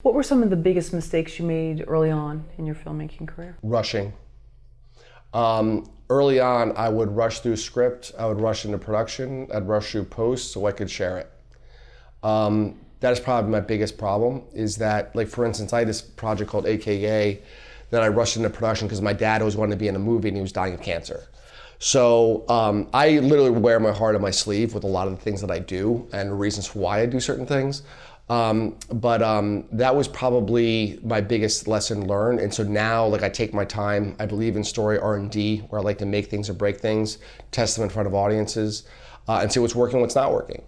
What were some of the biggest mistakes you made early on in your filmmaking career? Rushing. Early on, I would rush through script, I would rush into production, I'd rush through post so I could share it. That is probably my biggest problem, is that, like, for instance, I had this project called AKA that I rushed into production because my dad always wanted to be in a movie and he was dying of cancer. So I literally wear my heart on my sleeve with a lot of the things that I do and the reasons why I do certain things. But that was probably my biggest lesson learned. And so now, like, I take my time. I believe in story R&D, where I like to make things or break things, test them in front of audiences, and see what's working, what's not working.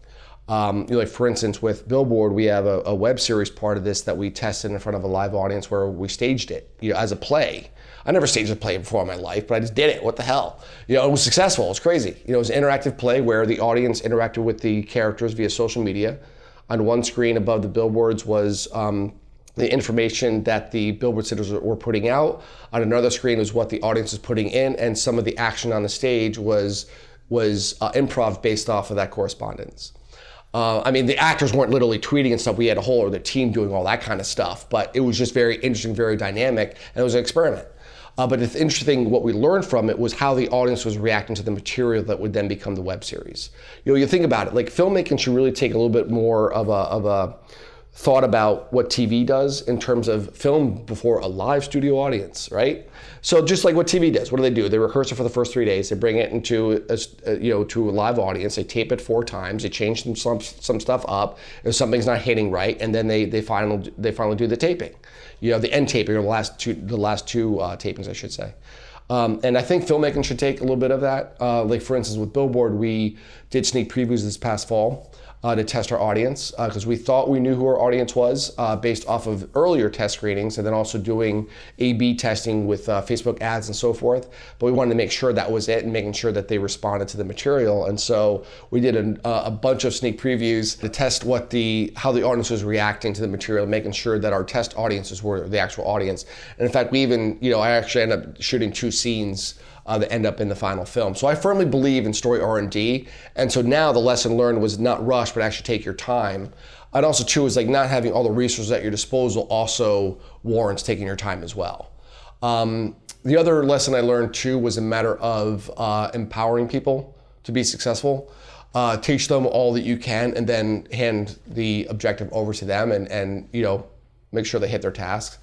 Like, for instance, with Billboard, we have a web series part of this that we tested in front of a live audience where we staged it, as a play. I never staged a play before in my life, but I just did it. What the hell? It was successful. It was crazy. It was an interactive play where the audience interacted with the characters via social media. On one screen above the billboards was the information that the billboard sitters were putting out. On another screen was what the audience was putting in, and some of the action on the stage was improv based off of that correspondence. The actors weren't literally tweeting and stuff. We had a whole other team doing all that kind of stuff, but it was just very interesting, very dynamic, and it was an experiment. But it's interesting, what we learned from it was how the audience was reacting to the material that would then become the web series. You think about it, like, filmmaking should really take a little bit more of a thought about what TV does in terms of film before a live studio audience, right? So just like what TV does, what do? They rehearse it for the first 3 days. They bring it into to a live audience. They tape it 4 times. They change some stuff up if something's not hitting right, and then they finally do the taping. The end taping, or the last two tapings, I should say. And I think filmmaking should take a little bit of that. Like, for instance, with Billboard, we did sneak previews this past fall to test our audience, because we thought we knew who our audience was based off of earlier test screenings, and then also doing A/B testing with Facebook ads and so forth. But we wanted to make sure that was it, and making sure that they responded to the material. And so we did a bunch of sneak previews to test how the audience was reacting to the material, making sure that our test audiences were the actual audience. And in fact, we even, I actually ended up shooting 2 scenes that end up in the final film. So I firmly believe in story R&D, and so now the lesson learned was not rush, but actually take your time. And also too is, like, not having all the resources at your disposal also warrants taking your time as well. The other lesson I learned too was a matter of empowering people to be successful. Teach them all that you can, and then hand the objective over to them, and make sure they hit their tasks.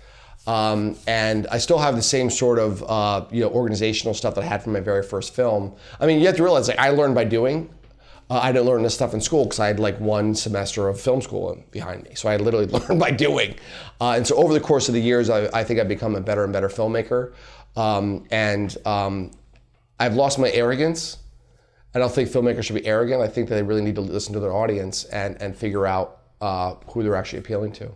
And I still have the same sort of organizational stuff that I had from my very first film. You have to realize, like, I learned by doing. I didn't learn this stuff in school because I had like 1 semester of film school behind me. So I literally learned by doing. And so over the course of the years, I think I've become a better and better filmmaker. I've lost my arrogance. I don't think filmmakers should be arrogant. I think that they really need to listen to their audience and figure out who they're actually appealing to.